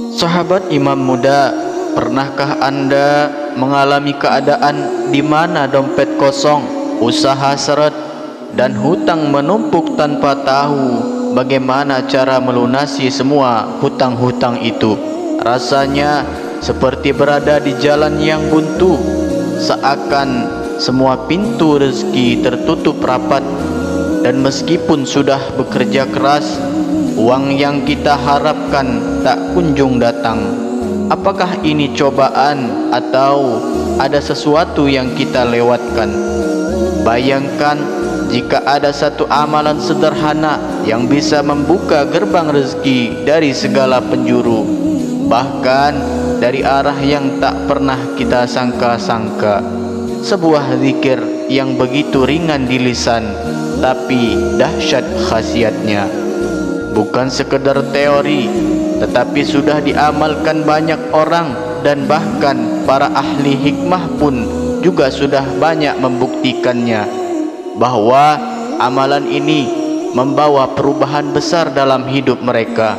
Sahabat Imam Muda, pernahkah Anda mengalami keadaan di mana dompet kosong, usaha seret, dan hutang menumpuk tanpa tahu bagaimana cara melunasi semua hutang-hutang itu? Rasanya seperti berada di jalan yang buntu, seakan semua pintu rezeki tertutup rapat, dan meskipun sudah bekerja keras, uang yang kita harapkan tak kunjung datang. Apakah ini cobaan atau ada sesuatu yang kita lewatkan? Bayangkan jika ada satu amalan sederhana yang bisa membuka gerbang rezeki dari segala penjuru, bahkan dari arah yang tak pernah kita sangka-sangka. Sebuah zikir yang begitu ringan di lisan, tapi dahsyat khasiatnya. Bukan sekedar teori, tetapi sudah diamalkan banyak orang, dan bahkan para ahli hikmah pun juga sudah banyak membuktikannya bahwa amalan ini membawa perubahan besar dalam hidup mereka.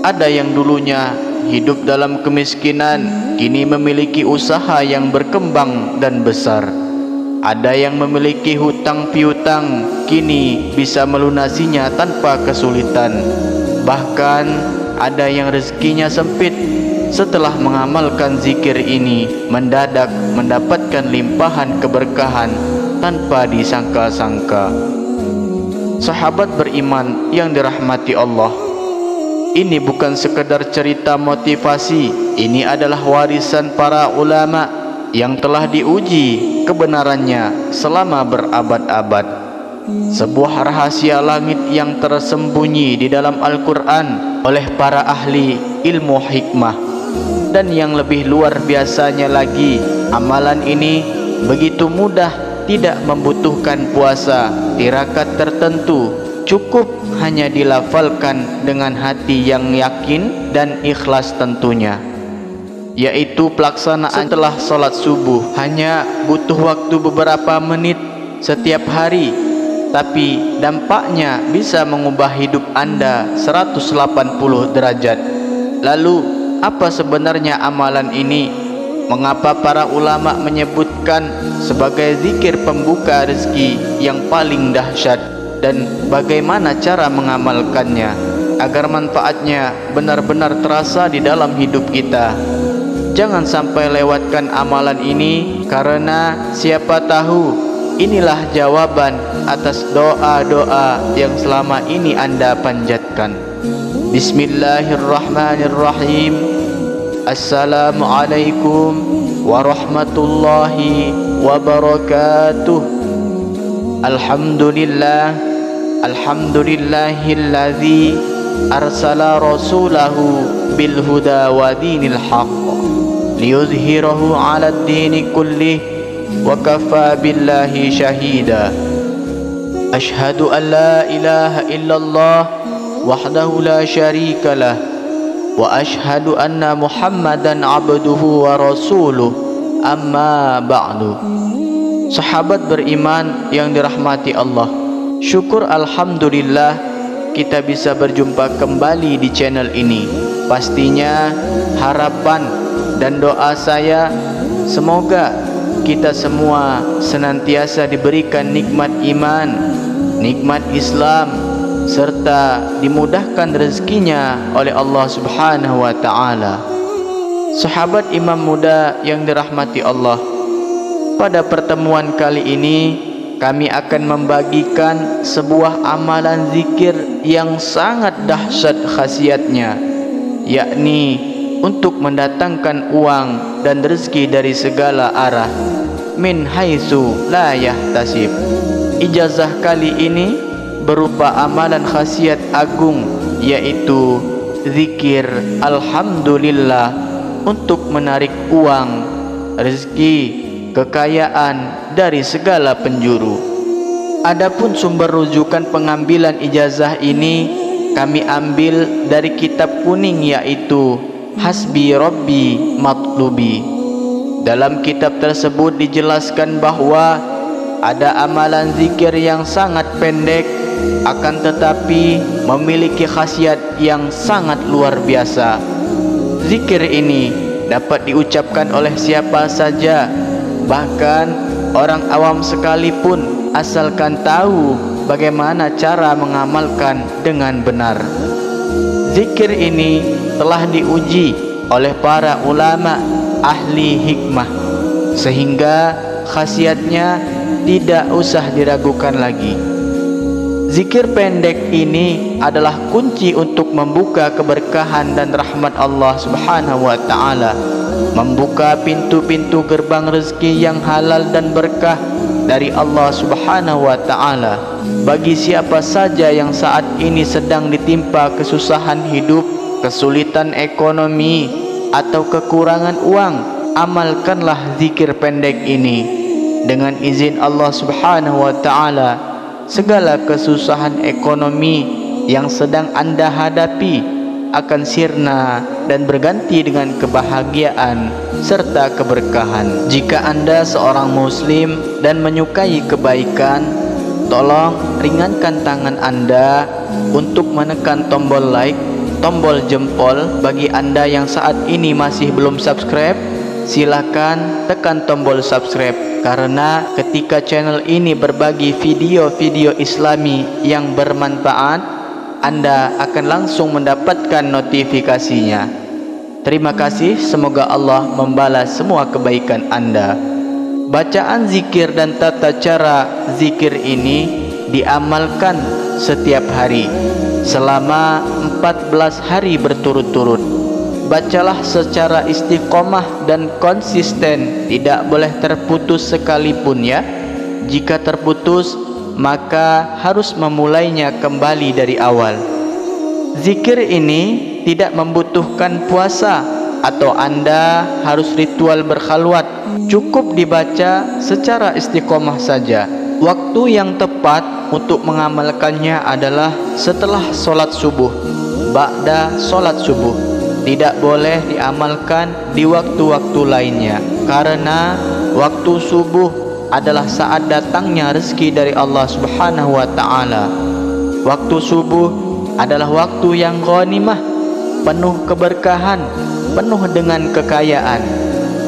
Ada yang dulunya hidup dalam kemiskinan, kini memiliki usaha yang berkembang dan besar. Ada yang memiliki hutang piutang, kini bisa melunasinya tanpa kesulitan. Bahkan ada yang rezekinya sempit, setelah mengamalkan zikir ini mendadak mendapatkan limpahan keberkahan tanpa disangka-sangka. Sahabat beriman yang dirahmati Allah, ini bukan sekedar cerita motivasi. Ini adalah warisan para ulama yang telah diuji kebenarannya selama berabad-abad. Sebuah rahasia langit yang tersembunyi di dalam Al-Quran oleh para ahli ilmu hikmah. Dan yang lebih luar biasanya lagi, amalan ini begitu mudah, tidak membutuhkan puasa, tirakat tertentu, cukup hanya dilafalkan dengan hati yang yakin dan ikhlas tentunya, yaitu pelaksanaan setelah sholat subuh. Hanya butuh waktu beberapa menit setiap hari, tapi dampaknya bisa mengubah hidup Anda 180 derajat. Lalu apa sebenarnya amalan ini? Mengapa para ulama menyebutkan sebagai zikir pembuka rezeki yang paling dahsyat? Dan bagaimana cara mengamalkannya agar manfaatnya benar-benar terasa di dalam hidup kita? Jangan sampai lewatkan amalan ini, karena siapa tahu inilah jawaban atas doa-doa yang selama ini Anda panjatkan. Bismillahirrahmanirrahim. Assalamualaikum warahmatullahi wabarakatuh. Alhamdulillah, alhamdulillahilladzi arsala rasulahu bil huda wa dinil haqq liyuzhirahu 'ala ad-dini kullih wa kafa billahi shahida. Ashhadu an la ilaha illallah wahdahu la syarika lah, wa ashhadu anna Muhammadan abduhu wa rasuluh, amma ba'du. Sahabat beriman yang dirahmati Allah, syukur alhamdulillah kita bisa berjumpa kembali di channel ini. Pastinya harapan dan doa saya semoga kita semua senantiasa diberikan nikmat iman, nikmat Islam, serta dimudahkan rezekinya oleh Allah Subhanahu wa ta'ala. Sahabat Imam Muda yang dirahmati Allah, pada pertemuan kali ini kami akan membagikan sebuah amalan zikir yang sangat dahsyat khasiatnya, yakni untuk mendatangkan uang dan rezeki dari segala arah, min haitsu la yahtasib. Ijazah kali ini berupa amalan khasiat agung, yaitu zikir alhamdulillah untuk menarik uang, rezeki, kekayaan dari segala penjuru. Adapun sumber rujukan pengambilan ijazah ini kami ambil dari kitab kuning, yaitu Hasbi Rabbi Matlubi. Dalam kitab tersebut dijelaskan bahwa ada amalan zikir yang sangat pendek, akan tetapi memiliki khasiat yang sangat luar biasa, Zikir ini dapat diucapkan oleh siapa saja, bahkan orang awam sekalipun, asalkan tahu bagaimana cara mengamalkan dengan benar. Zikir ini telah diuji oleh para ulama ahli hikmah, sehingga khasiatnya tidak usah diragukan lagi. Zikir pendek ini adalah kunci untuk membuka keberkahan dan rahmat Allah Subhanahu wa taala, membuka pintu-pintu gerbang rezeki yang halal dan berkah dari Allah Subhanahu wa taala bagi siapa saja yang saat ini sedang ditimpa kesusahan hidup, kesulitan ekonomi atau kekurangan uang. Amalkanlah zikir pendek ini. Dengan izin Allah Subhanahu wa taala, segala kesusahan ekonomi yang sedang Anda hadapi akan sirna dan berganti dengan kebahagiaan serta keberkahan. Jika Anda seorang muslim dan menyukai kebaikan, tolong ringankan tangan Anda untuk menekan tombol like, tombol jempol. Bagi Anda yang saat ini masih belum subscribe, silakan tekan tombol subscribe, karena ketika channel ini berbagi video-video Islami yang bermanfaat, Anda akan langsung mendapatkan notifikasinya. Terima kasih, semoga Allah membalas semua kebaikan Anda. Bacaan zikir dan tata cara zikir ini diamalkan setiap hari selama 14 hari berturut-turut. Bacalah secara istiqomah dan konsisten, tidak boleh terputus sekalipun ya. Jika terputus, maka harus memulainya kembali dari awal. Zikir ini tidak membutuhkan puasa atau Anda harus ritual berkhalwat. Cukup dibaca secara istiqomah saja. Waktu yang tepat untuk mengamalkannya adalah setelah solat subuh, ba'da solat subuh. Tidak boleh diamalkan di waktu-waktu lainnya, karena waktu subuh adalah saat datangnya rezeki dari Allah Subhanahu wa taala. Waktu subuh adalah waktu yang ghanimah, penuh keberkahan, penuh dengan kekayaan.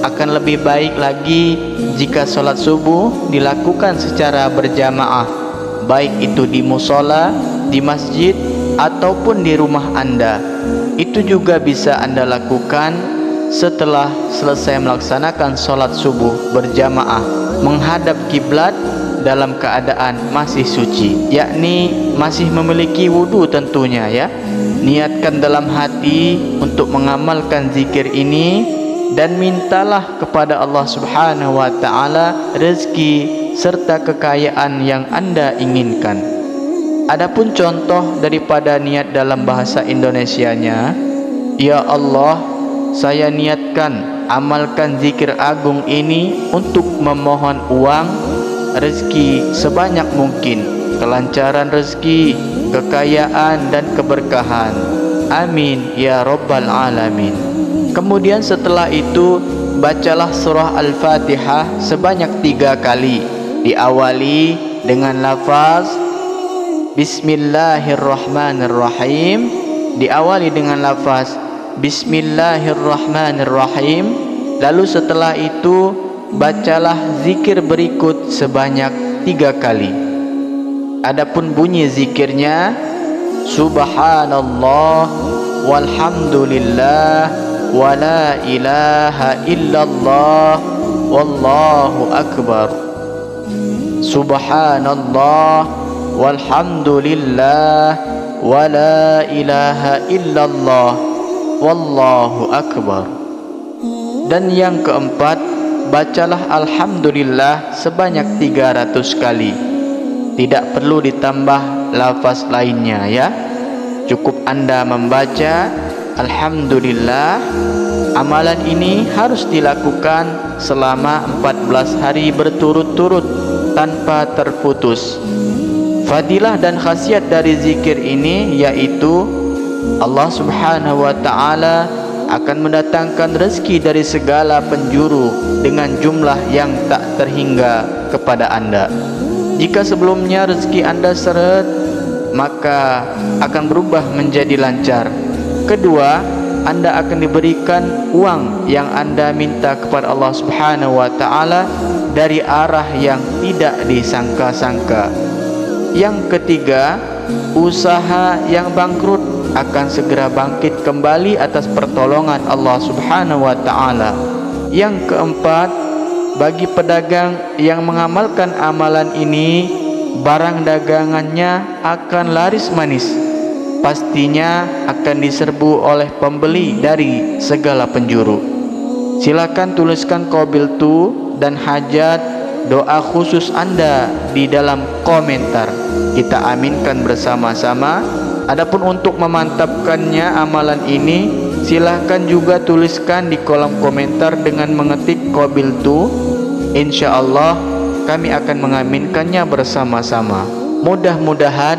Akan lebih baik lagi jika solat subuh dilakukan secara berjamaah, baik itu di musola, di masjid ataupun di rumah Anda. Itu juga bisa Anda lakukan setelah selesai melaksanakan solat subuh berjamaah, menghadap kiblat dalam keadaan masih suci, yakni masih memiliki wudu tentunya ya. Niatkan dalam hati untuk mengamalkan zikir ini dan mintalah kepada Allah Subhanahu wa taala rezeki serta kekayaan yang Anda inginkan. Adapun contoh daripada niat dalam bahasa Indonesianya, ya Allah, saya niatkan amalkan zikir agung ini untuk memohon uang, rezeki sebanyak mungkin, kelancaran rezeki, kekayaan dan keberkahan. Amin ya rabbal alamin. Kemudian setelah itu bacalah surah Al-Fatihah sebanyak 3 kali. Diawali dengan lafaz Bismillahirrahmanirrahim. Diawali dengan lafaz Bismillahirrahmanirrahim. Lalu setelah itu bacalah zikir berikut sebanyak 3 kali. Adapun bunyi zikirnya Subhanallah walhamdulillah wa la ilaha illallah wallahu akbar. Subhanallah walhamdulillah wa la ilaha illallah wallahu akbar. Dan yang keempat, bacalah alhamdulillah sebanyak 300 kali. Tidak perlu ditambah lafaz lainnya ya. Cukup Anda membaca alhamdulillah. Amalan ini harus dilakukan selama 14 hari berturut-turut tanpa terputus. Fadilah dan khasiat dari zikir ini yaitu Allah Subhanahu wa taala akan mendatangkan rezeki dari segala penjuru dengan jumlah yang tak terhingga kepada Anda. Jika sebelumnya rezeki Anda seret, maka akan berubah menjadi lancar. Kedua, Anda akan diberikan uang yang Anda minta kepada Allah Subhanahu wa taala dari arah yang tidak disangka-sangka. Yang ketiga, usaha yang bangkrut akan segera bangkit kembali atas pertolongan Allah Subhanahu wa taala. Yang keempat, bagi pedagang yang mengamalkan amalan ini, barang dagangannya akan laris manis. Pastinya akan diserbu oleh pembeli dari segala penjuru. Silakan tuliskan qabiltu dan hajat doa khusus Anda di dalam komentar. Kita aminkan bersama-sama. Adapun untuk memantapkannya amalan ini, silahkan juga tuliskan di kolom komentar dengan mengetik qabiltu. InsyaAllah kami akan mengaminkannya bersama-sama. Mudah-mudahan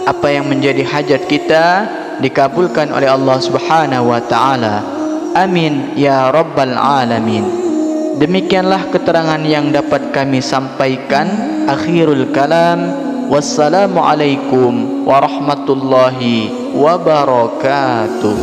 apa yang menjadi hajat kita dikabulkan oleh Allah Subhanahu wa taala. Amin ya rabbal alamin. Demikianlah keterangan yang dapat kami sampaikan. Akhirul kalam. Wassalamualaikum warahmatullahi wabarakatuh.